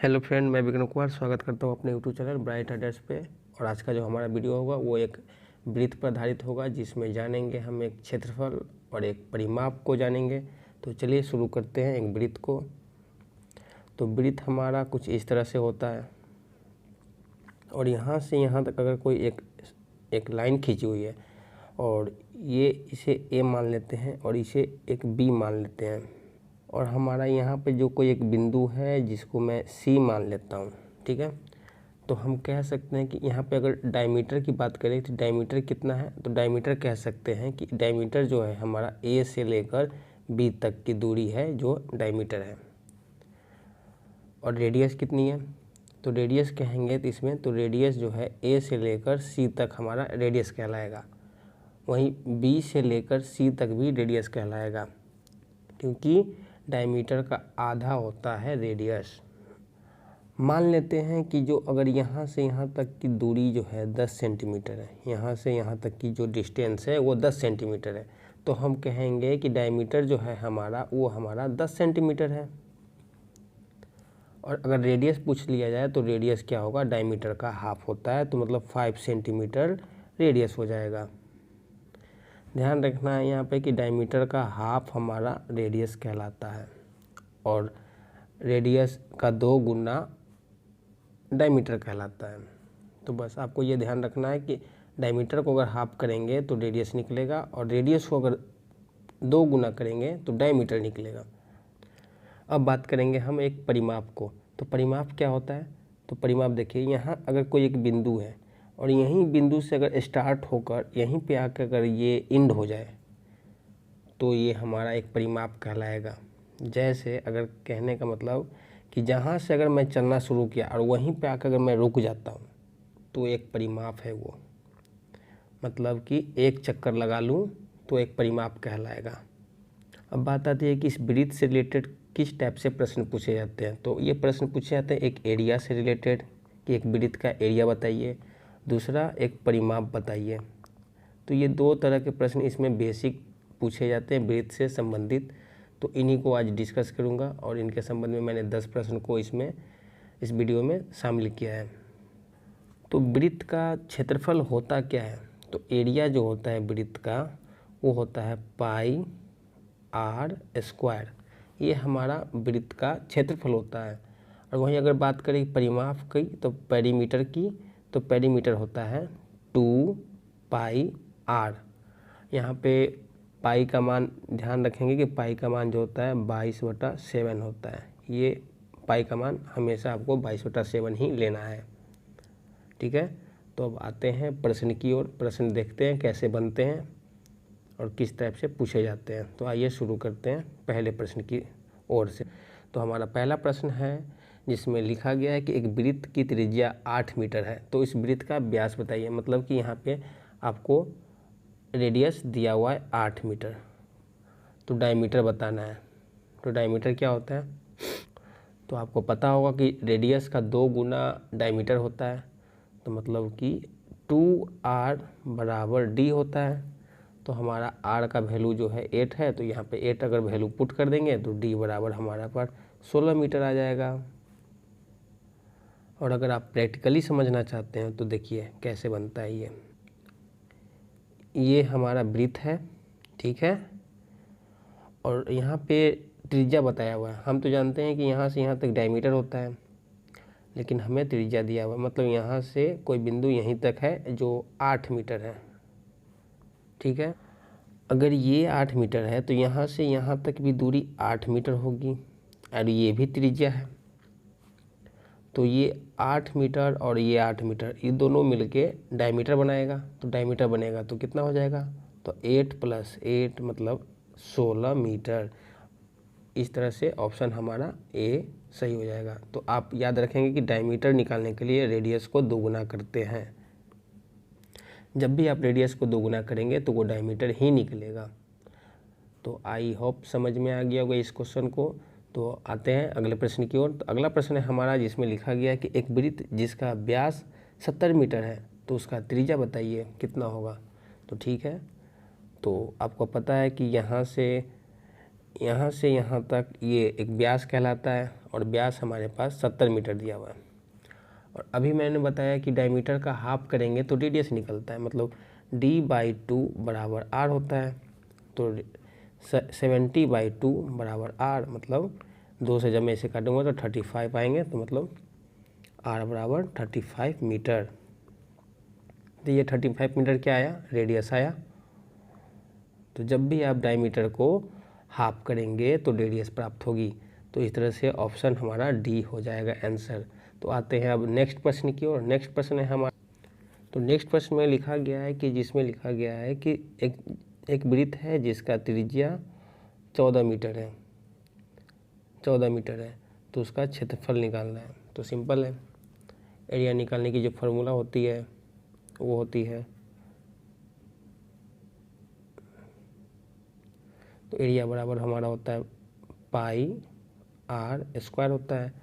Hello friend, मैं विक्रम कुमार स्वागत करता हूं अपने यूट्यूब चैनल ब्राइट आइडियाज़ पे। और आज का जो हमारा वीडियो होगा वो एक वृत्त पर आधारित होगा, जिसमें जानेंगे हम एक क्षेत्रफल और एक परिमाप को जानेंगे। तो चलिए शुरू करते हैं एक वृत्त को। तो वृत्त हमारा कुछ इस तरह से होता है और यहाँ से यहाँ तक अगर कोई एक लाइन खींची हुई है और ये इसे ए मान लेते हैं और इसे एक बी मान लेते हैं, और हमारा यहाँ पे जो कोई एक बिंदु है जिसको मैं सी मान लेता हूँ, ठीक है। तो हम कह सकते हैं कि यहाँ पे अगर डायमीटर की बात करें तो डायमीटर कितना है, तो डायमीटर कह सकते हैं कि डायमीटर जो है हमारा ए से लेकर बी तक की दूरी है जो डायमीटर है। और रेडियस कितनी है, तो रेडियस कहेंगे तो इसमें तो रेडियस जो है ए से लेकर सी तक हमारा रेडियस कहलाएगा, वहीं बी से लेकर सी तक भी रेडियस कहलाएगा, क्योंकि डायमीटर का आधा होता है रेडियस। मान लेते हैं कि जो अगर यहाँ से यहाँ तक की दूरी जो है 10 सेंटीमीटर है, यहाँ से यहाँ तक की जो डिस्टेंस है वो 10 सेंटीमीटर है, तो हम कहेंगे कि डायमीटर जो है हमारा वो हमारा 10 सेंटीमीटर है। और अगर रेडियस पूछ लिया जाए तो रेडियस क्या होगा, डायमीटर का हाफ होता है, तो मतलब 5 सेंटीमीटर रेडियस हो जाएगा। ध्यान रखना है यहाँ पे कि डायमीटर का हाफ हमारा रेडियस कहलाता है और रेडियस का 2 गुना डायमीटर कहलाता है। तो बस आपको ये ध्यान रखना है कि डायमीटर को अगर हाफ करेंगे तो रेडियस निकलेगा और रेडियस को अगर 2 गुना करेंगे तो डायमीटर निकलेगा। अब बात करेंगे हम एक परिमाप को। तो परिमाप क्या होता है, तो परिमाप देखिए, यहाँ अगर कोई एक बिंदु है और यहीं बिंदु से अगर स्टार्ट होकर यहीं पे आकर अगर ये एंड हो जाए तो ये हमारा एक परिमाप कहलाएगा। जैसे अगर कहने का मतलब कि जहाँ से अगर मैं चलना शुरू किया और वहीं पे आकर अगर मैं रुक जाता हूँ तो एक परिमाप है वो, मतलब कि एक चक्कर लगा लूँ तो एक परिमाप कहलाएगा। अब बात आती है कि इस वृत्त से रिलेटेड किस टाइप से प्रश्न पूछे जाते हैं। तो ये प्रश्न पूछे जाते हैं एक एरिया से रिलेटेड कि एक वृत्त का एरिया बताइए, दूसरा एक परिमाप बताइए। तो ये 2 तरह के प्रश्न इसमें बेसिक पूछे जाते हैं वृत्त से संबंधित। तो इन्हीं को आज डिस्कस करूंगा और इनके संबंध में मैंने 10 प्रश्न को इस वीडियो में शामिल किया है। तो वृत्त का क्षेत्रफल होता क्या है, तो एरिया जो होता है वृत्त का वो होता है पाई आर स्क्वायर, ये हमारा वृत्त का क्षेत्रफल होता है। और वहीं अगर बात करें परिमाप की तो पेरीमीटर की, तो पेरीमीटर होता है 2 पाई आर। यहाँ पे पाई का मान ध्यान रखेंगे कि पाई का मान जो होता है 22/7 होता है। ये पाई का मान हमेशा आपको 22/7 ही लेना है, ठीक है। तो अब आते हैं प्रश्न की ओर। प्रश्न देखते हैं कैसे बनते हैं और किस टाइप से पूछे जाते हैं। तो आइए शुरू करते हैं पहले प्रश्न की ओर से। तो हमारा पहला प्रश्न है जिसमें लिखा गया है कि एक वृत्त की त्रिज्या 8 मीटर है, तो इस वृत्त का व्यास बताइए। मतलब कि यहाँ पे आपको रेडियस दिया हुआ है 8 मीटर, तो डायमीटर बताना है। तो डायमीटर क्या होता है, तो आपको पता होगा कि रेडियस का 2 गुना डायमीटर होता है, तो मतलब कि 2r बराबर d होता है। तो हमारा r का वैल्यू जो है 8 है, तो यहाँ पे 8 अगर वैल्यू पुट कर देंगे तो d बराबर हमारा पर 16 मीटर आ जाएगा। और अगर आप प्रैक्टिकली समझना चाहते हैं तो देखिए कैसे बनता है। ये हमारा वृत्त है, ठीक है, और यहाँ पे त्रिज्या बताया हुआ है। हम तो जानते हैं कि यहाँ से यहाँ तक डायमीटर होता है, लेकिन हमें त्रिज्या दिया हुआ है, मतलब यहाँ से कोई बिंदु यहीं तक है जो 8 मीटर है, ठीक है। अगर ये 8 मीटर है तो यहाँ से यहाँ तक भी दूरी 8 मीटर होगी और ये भी त्रिज्या है। तो ये 8 मीटर और ये 8 मीटर, ये दोनों मिलके डायमीटर बनाएगा। तो डायमीटर बनेगा तो कितना हो जाएगा, तो 8 + 8 मतलब 16 मीटर। इस तरह से ऑप्शन हमारा ए सही हो जाएगा। तो आप याद रखेंगे कि डायमीटर निकालने के लिए रेडियस को 2 गुना करते हैं। जब भी आप रेडियस को 2 गुना करेंगे तो वो डायमीटर ही निकलेगा। तो आई होप समझ में आ गया होगा इस क्वेश्चन को। तो आते हैं अगले प्रश्न की ओर। तो अगला प्रश्न है हमारा जिसमें लिखा गया है कि एक वृत्त जिसका व्यास 70 मीटर है तो उसका त्रिज्या बताइए कितना होगा। तो ठीक है, तो आपको पता है कि यहाँ से यहाँ से यहाँ तक ये एक व्यास कहलाता है और व्यास हमारे पास 70 मीटर दिया हुआ है। और अभी मैंने बताया कि डायमीटर का हाफ करेंगे तो रेडियस निकलता है, मतलब d/2 बराबर r होता है। तो 70/2 बराबर r, मतलब 2 से जब मैं इसे काटूंगा तो 35 आएंगे, तो मतलब r बराबर 35 मीटर। तो ये 35 मीटर क्या आया, रेडियस आया। तो जब भी आप डायमीटर को हाफ करेंगे तो रेडियस प्राप्त होगी। तो इस तरह से ऑप्शन हमारा डी हो जाएगा आंसर। तो आते हैं अब नेक्स्ट प्रश्न की ओर। नेक्स्ट प्रश्न है हमारा, तो नेक्स्ट प्रश्न में लिखा गया है कि जिसमें लिखा गया है कि एक वृत्त है जिसका त्रिज्या 14 मीटर है, 14 मीटर है, तो उसका क्षेत्रफल निकालना है। तो सिंपल है, एरिया निकालने की जो फार्मूला होती है वो होती है, तो एरिया बराबर हमारा होता है पाई आर स्क्वायर होता है।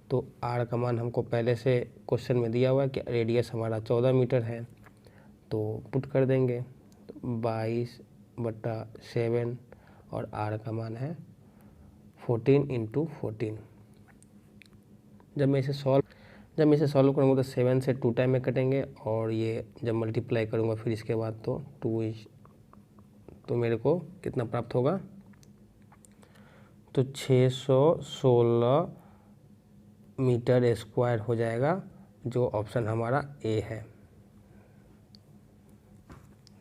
तो आर का मान हमको पहले से क्वेश्चन में दिया हुआ है कि रेडियस हमारा 14 मीटर है, तो पुट कर देंगे, तो 22/7 और आर का मान है 14 × 14। जब मैं इसे सॉल्व करूँगा तो 7 से 2 टाइम में कटेंगे, और ये जब मल्टीप्लाई करूँगा फिर इसके बाद तो 2 तो मेरे को कितना प्राप्त होगा, तो 616 मीटर स्क्वायर हो जाएगा, जो ऑप्शन हमारा ए है।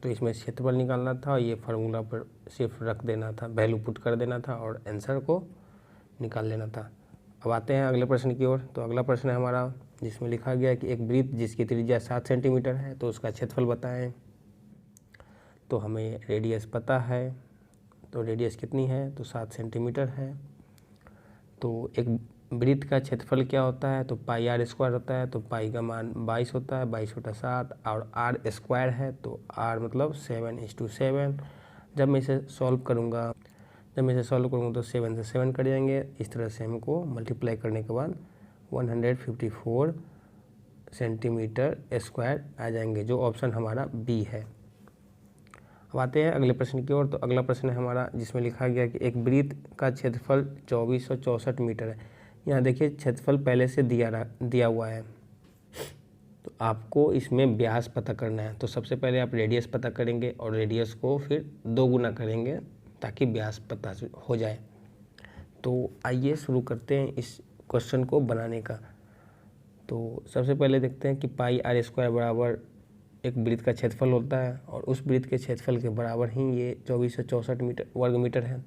तो इसमें क्षेत्रफल निकालना था और ये फार्मूला पर सिर्फ रख देना था, वैल्यू पुट कर देना था और आंसर को निकाल लेना था। अब आते हैं अगले प्रश्न की ओर। तो अगला प्रश्न है हमारा जिसमें लिखा गया है कि एक वृत्त जिसकी त्रिज्या 7 सेंटीमीटर है, तो उसका क्षेत्रफल बताएं। तो हमें रेडियस पता है, तो रेडियस कितनी है, तो 7 सेंटीमीटर है। तो एक वृत्त का क्षेत्रफल क्या होता है, तो पाई आर स्क्वायर होता है। तो पाई का मान 22 होता है, 22/7, और आर स्क्वायर है तो आर मतलब 7:7। जब मैं इसे सॉल्व करूँगा तो 7 से 7 कट जाएंगे। इस तरह से हमको मल्टीप्लाई करने के बाद 154 सेंटीमीटर स्क्वायर आ जाएंगे, जो ऑप्शन हमारा बी है। अब आते हैं अगले प्रश्न की ओर। तो अगला प्रश्न है हमारा जिसमें लिखा गया कि एक वृत्त का क्षेत्रफल 2464 मीटर है। यहाँ देखिए क्षेत्रफल पहले से दिया हुआ है, तो आपको इसमें व्यास पता करना है। तो सबसे पहले आप रेडियस पता करेंगे और रेडियस को फिर 2 गुना करेंगे ताकि व्यास पता हो जाए। तो आइए शुरू करते हैं इस क्वेश्चन को बनाने का। तो सबसे पहले देखते हैं कि पाई आर स्क्वायर बराबर एक वृत्त का क्षेत्रफल होता है, और उस वृत्त के क्षेत्रफल के बराबर ही ये 2464 वर्ग मीटर है।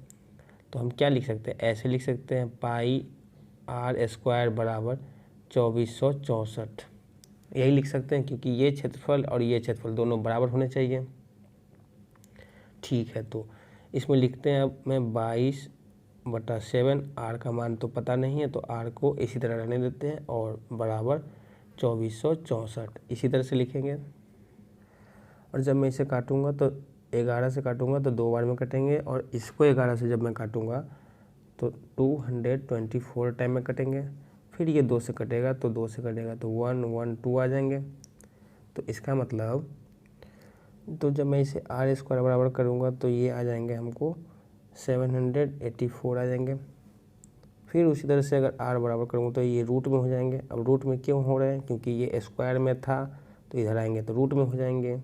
तो हम क्या लिख सकते हैं, ऐसे लिख सकते हैं पाई आर स्क्वायर बराबर 2464, यही लिख सकते हैं क्योंकि ये क्षेत्रफल और ये क्षेत्रफल दोनों बराबर होने चाहिए। ठीक है, तो इसमें लिखते हैं अब मैं 22/7, आर का मान तो पता नहीं है तो आर को इसी तरह रहने देते हैं, और बराबर 2464 इसी तरह से लिखेंगे। और जब मैं इसे काटूंगा तो 11 से काटूंगा तो 2 बार में कटेंगे, और इसको 11 से जब मैं काटूंगा तो 224 टाइम में कटेंगे। फिर ये 2 से कटेगा तो 2 से कटेगा तो 1 1 2 आ जाएंगे। तो इसका मतलब, तो जब मैं इसे आर स्क्वायर बराबर करूँगा तो ये आ जाएंगे हमको 784 आ जाएंगे। फिर उसी तरह से अगर आर बराबर करूँगा तो ये रूट में हो जाएंगे। अब रूट में क्यों हो रहे हैं, क्योंकि ये स्क्वायर में था तो इधर आएंगे तो रूट में हो जाएंगे।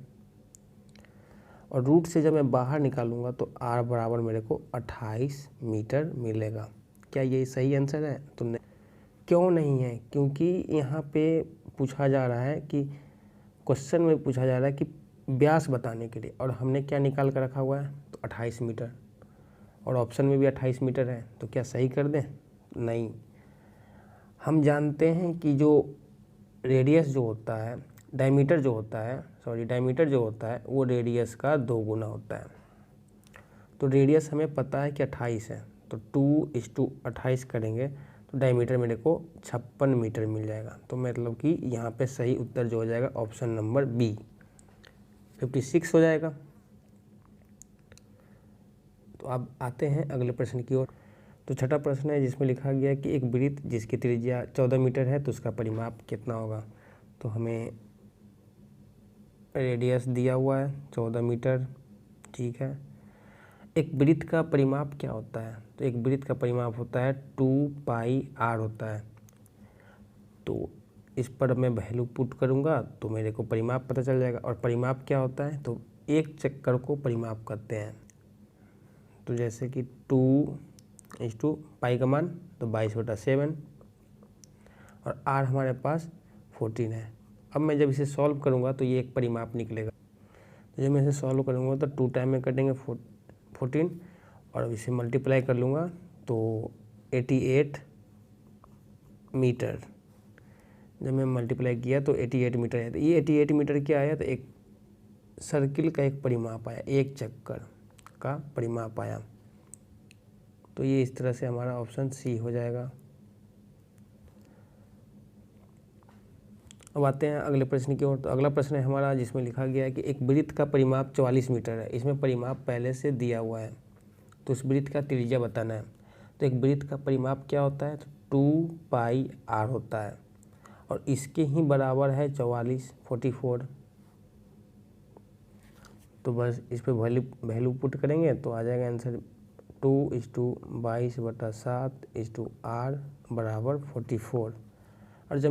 और रूट से जब मैं बाहर निकालूंगा तो आर बराबर मेरे को 28 मीटर मिलेगा। क्या ये सही आंसर है? तो क्यों नहीं है, क्योंकि यहाँ पे पूछा जा रहा है कि क्वेश्चन में पूछा जा रहा है कि व्यास बताने के लिए, और हमने क्या निकाल कर रखा हुआ है, तो 28 मीटर, और ऑप्शन में भी 28 मीटर है। तो क्या सही कर दें? नहीं, हम जानते हैं कि जो रेडियस जो होता है, डायमीटर जो होता है वो रेडियस का 2 गुना होता है। तो रेडियस हमें पता है कि 28 है, तो 2:28 करेंगे तो डायमीटर मेरे को 56 मीटर मिल जाएगा। तो मतलब कि यहाँ पे सही उत्तर जो हो जाएगा ऑप्शन नंबर बी 56 हो जाएगा। तो अब आते हैं अगले प्रश्न की ओर। तो छठा प्रश्न है जिसमें लिखा गया है कि एक वृत्त जिसकी त्रिज्या 14 मीटर है तो उसका परिमाप कितना होगा। तो हमें रेडियस दिया हुआ है 14 मीटर, ठीक है। एक वृत्त का परिमाप क्या होता है? तो एक वृत्त का परिमाप होता है 2πr होता है। तो इस पर मैं वैल्यू पुट करूँगा तो मेरे को परिमाप पता चल जाएगा। और परिमाप क्या होता है? तो एक चक्कर को परिमाप करते हैं। तो जैसे कि 2 पाई का मान तो 22/7 और r हमारे पास 14 है। अब मैं जब इसे सॉल्व करूँगा तो ये एक परिमाप निकलेगा। तो जब मैं इसे सॉल्व करूँगा तो 2 टाइम में कटेंगे 14 और अब इसे मल्टीप्लाई कर लूँगा तो 88 मीटर। जब मैं मल्टीप्लाई किया तो 88 मीटर आया। तो ये 88 मीटर क्या आया? तो एक सर्किल का एक परिमाप आया, एक चक्कर का परिमाप आया। तो ये इस तरह से हमारा ऑप्शन सी हो जाएगा। अब आते हैं अगले प्रश्न की ओर। तो अगला प्रश्न है हमारा जिसमें लिखा गया है कि एक वृत्त का परिमाप 44 मीटर है। इसमें परिमाप पहले से दिया हुआ है तो उस वृत्त का त्रिज्या बताना है। तो एक वृत्त का परिमाप क्या होता है? तो 2πr होता है और इसके ही बराबर है 44 तो बस इस पर वैल्यू पुट करेंगे तो आ जाएगा आंसर 2:22/7/r बराबर 44। और जब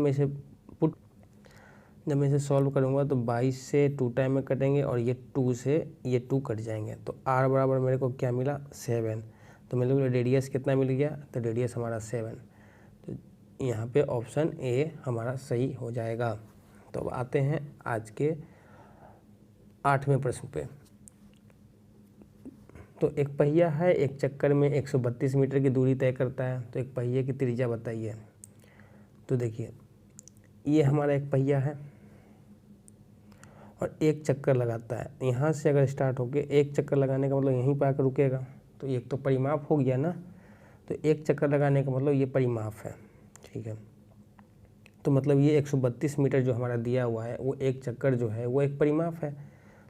मैं इसे सॉल्व करूँगा तो 22 से 2 टाइम में कटेंगे और ये 2 से ये 2 कट जाएंगे। तो r बराबर मेरे को क्या मिला? 7। तो मेरे को रेडियस कितना मिल गया? तो रेडियस हमारा 7। तो यहाँ पे ऑप्शन ए हमारा सही हो जाएगा। तो अब आते हैं आज के 8वें प्रश्न पे। तो एक पहिया है, एक चक्कर में 132 मीटर की दूरी तय करता है। तो एक पहिए की त्रिज्या बताइए। तो देखिए ये हमारा एक पहिया है और एक चक्कर लगाता है। यहाँ से अगर स्टार्ट होके एक चक्कर लगाने का मतलब यहीं पर आकर रुकेगा। तो एक तो परिमाप हो गया ना। तो एक चक्कर लगाने का मतलब ये परिमाप है, ठीक है। तो मतलब ये 132 मीटर जो हमारा दिया हुआ है वो एक चक्कर जो है वो एक परिमाप है।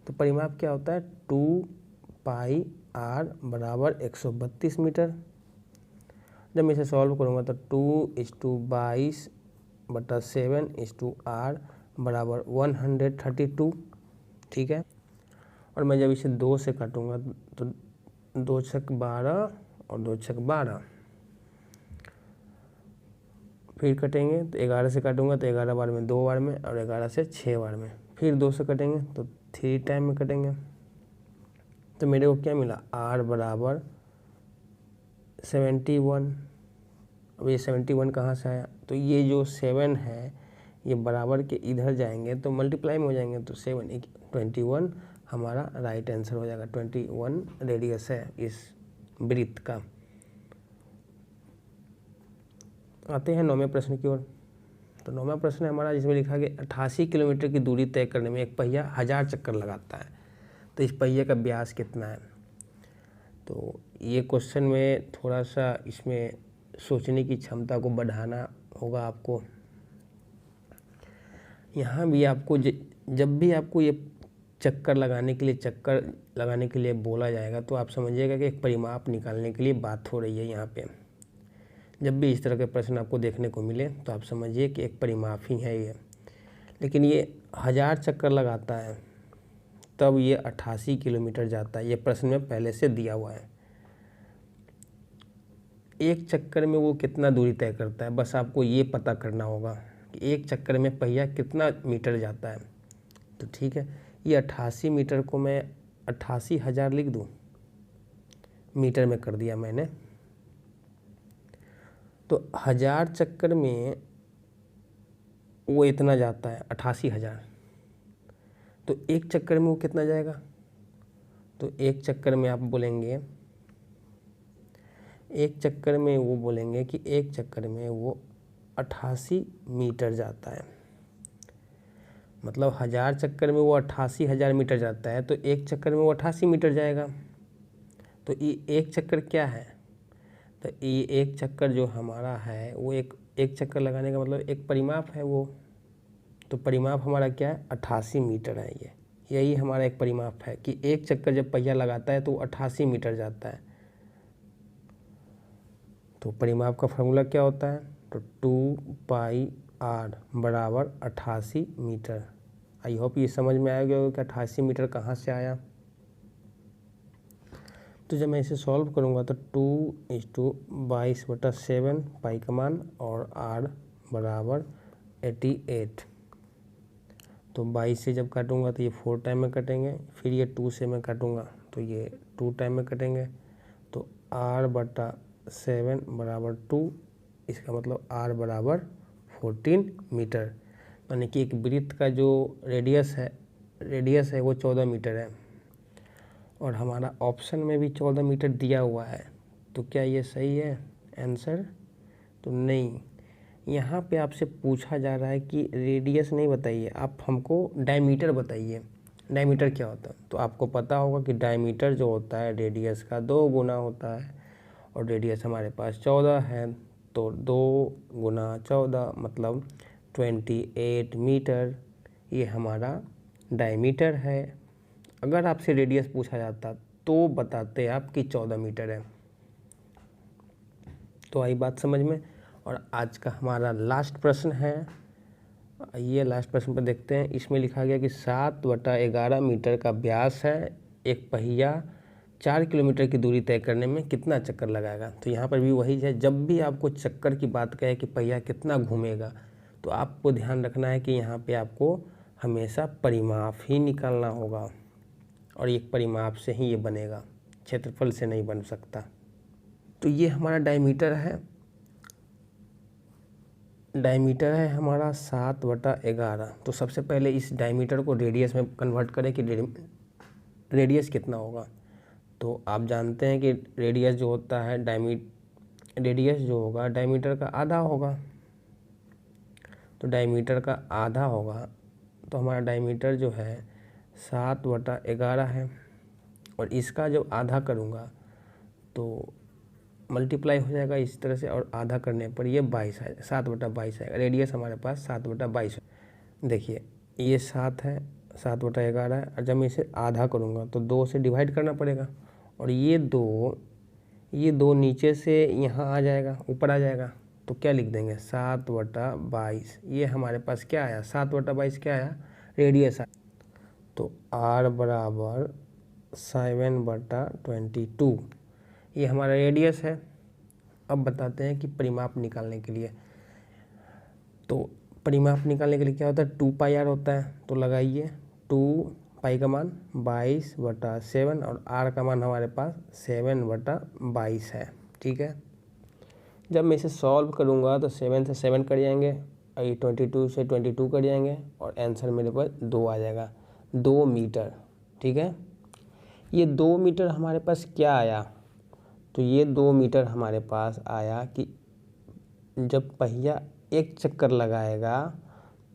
तो परिमाप क्या होता है? 2πr बराबर 132 मीटर। जब मैं इसे सॉल्व करूँगा तो 2:22/7/r बराबर 132, ठीक है। और मैं जब इसे 2 से काटूँगा तो 2 छक 12 और 2 छक 12 फिर कटेंगे तो 11 से काटूँगा तो 11 बार में 2 बार में और 11 से 6 बार में। फिर 2 से कटेंगे तो 3 टाइम में कटेंगे। तो मेरे को क्या मिला? r बराबर 71। अब ये 71 कहाँ से आया? तो ये जो 7 है ये बराबर के इधर जाएंगे तो मल्टीप्लाई में हो जाएंगे। तो 21 हमारा राइट आंसर हो जाएगा। 21 रेडियस है इस वृत्त का। आते हैं 9वें प्रश्न की ओर। तो 9वां प्रश्न है हमारा जिसमें लिखा गया 88 किलोमीटर की दूरी तय करने में एक पहिया 1000 चक्कर लगाता है। तो इस पहिए का व्यास कितना है? तो ये क्वेश्चन में थोड़ा सा इसमें सोचने की क्षमता को बढ़ाना होगा आपको। यहाँ भी आपको जब भी आपको ये चक्कर लगाने के लिए बोला जाएगा तो आप समझिएगा कि एक परिमाप निकालने के लिए बात हो रही है। यहाँ पे जब भी इस तरह के प्रश्न आपको देखने को मिले तो आप समझिए कि एक परिमाप ही है ये। लेकिन ये 1000 चक्कर लगाता है तब ये 88 किलोमीटर जाता है। ये प्रश्न में पहले से दिया हुआ है। एक चक्कर में वो कितना दूरी तय करता है बस आपको ये पता करना होगा कि एक चक्कर में पहिया कितना मीटर जाता है। तो ठीक है, ये 88 मीटर को मैं 88,000 लिख दूँ, मीटर में कर दिया मैंने। तो 1000 चक्कर में वो इतना जाता है 88,000। तो एक चक्कर में वो कितना जाएगा? तो एक चक्कर में आप बोलेंगे एक चक्कर में वो बोलेंगे कि एक चक्कर में वो 88 मीटर जाता है। मतलब 1000 चक्कर में वो 88,000 मीटर जाता है तो एक चक्कर में वो 88 मीटर जाएगा। तो ये एक चक्कर क्या है? तो ये एक चक्कर जो हमारा है वो एक चक्कर लगाने का मतलब एक परिमाप है वो। तो परिमाप हमारा क्या है? 88 मीटर है। यही हमारा एक परिमाप है कि एक चक्कर जब पहिया लगाता है तो 88 मीटर जाता है। तो परिमाप का फॉर्मूला क्या होता है? तो 2πr बराबर 88 मीटर। आई होप ये समझ में आ गया होगा कि 88 मीटर कहाँ से आया। तो जब मैं इसे सॉल्व करूँगा तो 2:22/7 पाई का मान और r बराबर 88। तो 22 से जब काटूंगा तो ये 4 टाइम में कटेंगे, फिर ये 2 से मैं काटूंगा तो ये 2 टाइम में कटेंगे। तो r/7 बराबर 2, इसका मतलब r बराबर 14 मीटर। यानी कि एक वृत्त का जो रेडियस है वो 14 मीटर है, और हमारा ऑप्शन में भी 14 मीटर दिया हुआ है। तो क्या ये सही है आंसर? तो नहीं, यहाँ पे आपसे पूछा जा रहा है कि रेडियस नहीं बताइए, आप हमको डायमीटर बताइए। डायमीटर क्या होता है? तो आपको पता होगा कि डायमीटर जो होता है रेडियस का 2 गुना होता है, और रेडियस हमारे पास 14 है, तो 2 गुना 14 मतलब 28 मीटर, ये हमारा डायमीटर है। अगर आपसे रेडियस पूछा जाता तो बताते आप कि 14 मीटर है। तो आई बात समझ में। और आज का हमारा लास्ट प्रश्न है, ये लास्ट प्रश्न पर देखते हैं। इसमें लिखा गया कि 7/11 मीटर का व्यास है, एक पहिया 4 किलोमीटर की दूरी तय करने में कितना चक्कर लगाएगा। तो यहाँ पर भी वही है, जब भी आपको चक्कर की बात कहे कि पहिया कितना घूमेगा, तो आपको ध्यान रखना है कि यहाँ पे आपको हमेशा परिमाप ही निकालना होगा, और एक परिमाप से ही ये बनेगा, क्षेत्रफल से नहीं बन सकता। तो ये हमारा डायमीटर है हमारा 7/11। तो सबसे पहले इस डायमीटर को रेडियस में कन्वर्ट करें कि रेडियस कितना होगा। तो आप जानते हैं कि रेडियस जो होता है रेडियस जो होगा डायमीटर का आधा होगा। तो डायमीटर का आधा होगा, तो हमारा डायमीटर जो है 7/11 है, और इसका जब आधा करूँगा तो मल्टीप्लाई हो जाएगा इस तरह से, और आधा करने पर ये 22 है, 7/22 आएगा। रेडियस हमारे पास 7/22 है। देखिए ये 7 है, 7/11 है, और जब मैं इसे आधा करूँगा तो 2 से डिवाइड करना पड़ेगा, और ये दो नीचे से यहाँ आ जाएगा, ऊपर आ जाएगा। तो क्या लिख देंगे 7/22। ये हमारे पास क्या आया, 7/22 क्या आया, रेडियस आया। तो r बराबर 7/22 ये हमारा रेडियस है। अब बताते हैं कि परिमाप निकालने के लिए, तो परिमाप निकालने के लिए क्या होता है, 2πr होता है। तो लगाइए 2π का मान 22/7, और r का मान हमारे पास 7/22 है। ठीक है, जब मैं इसे सॉल्व करूँगा तो 7 से 7 कट जाएंगे, और ये 22 से 22 कट जाएंगे, और आंसर मेरे पास 2 आ जाएगा, 2 मीटर। ठीक है, ये 2 मीटर हमारे पास क्या आया, तो ये 2 मीटर हमारे पास आया कि जब पहिया एक चक्कर लगाएगा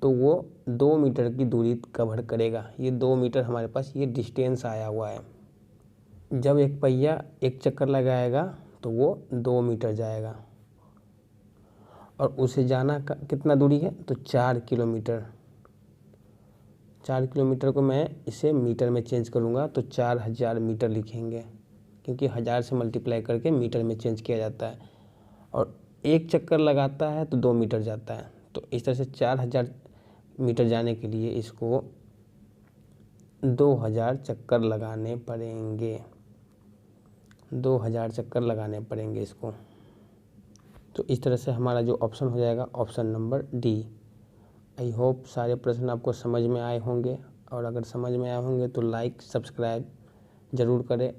तो वो 2 मीटर की दूरी कवर करेगा। ये 2 मीटर हमारे पास ये डिस्टेंस आया हुआ है। जब एक पहिया एक चक्कर लगाएगा तो वो 2 मीटर जाएगा, और उसे जाना कितना दूरी है, तो 4 किलोमीटर। 4 किलोमीटर को मैं इसे मीटर में चेंज करूँगा तो 4000 मीटर लिखेंगे, क्योंकि 1000 से मल्टीप्लाई करके मीटर में चेंज किया जाता है, और एक चक्कर लगाता है तो 2 मीटर जाता है। तो इस तरह से 4000 मीटर जाने के लिए इसको 2000 चक्कर लगाने पड़ेंगे, 2000 चक्कर लगाने पड़ेंगे इसको। तो इस तरह से हमारा जो ऑप्शन हो जाएगा option number D. I hope सारे प्रश्न आपको समझ में आए होंगे, और अगर समझ में आए होंगे तो लाइक सब्सक्राइब ज़रूर करें।